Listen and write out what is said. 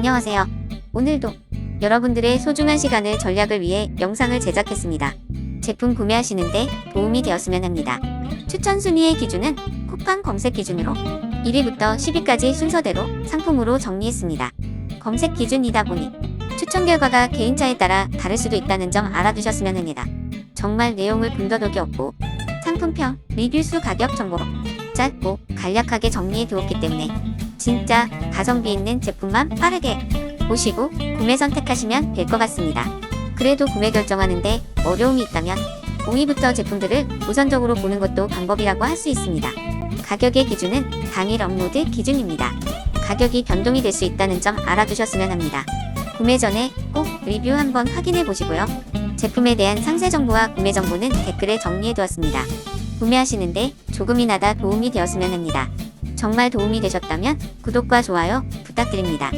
안녕하세요. 오늘도 여러분들의 소중한 시간을 전략을 위해 영상을 제작했습니다. 제품 구매하시는데 도움이 되었으면 합니다. 추천 순위의 기준은 쿠팡 검색 기준으로 1위부터 10위까지 순서대로 상품으로 정리했습니다. 검색 기준이다 보니 추천 결과가 개인차에 따라 다를 수도 있다는 점 알아두셨으면 합니다. 정말 내용을 군더더기 없고 상품평, 리뷰수, 가격 정보로 짧고 간략하게 정리해 두었기 때문에 진짜 가성비 있는 제품만 빠르게 보시고 구매 선택하시면 될 것 같습니다. 그래도 구매 결정하는데 어려움이 있다면 5위부터 제품들을 우선적으로 보는 것도 방법이라고 할 수 있습니다. 가격의 기준은 당일 업로드 기준입니다. 가격이 변동이 될 수 있다는 점 알아두셨으면 합니다. 구매 전에 꼭 리뷰 한번 확인해 보시고요. 제품에 대한 상세 정보와 구매 정보는 댓글에 정리해 두었습니다. 구매하시는데 조금이나마 도움이 되었으면 합니다. 정말 도움이 되셨다면 구독과 좋아요 부탁드립니다.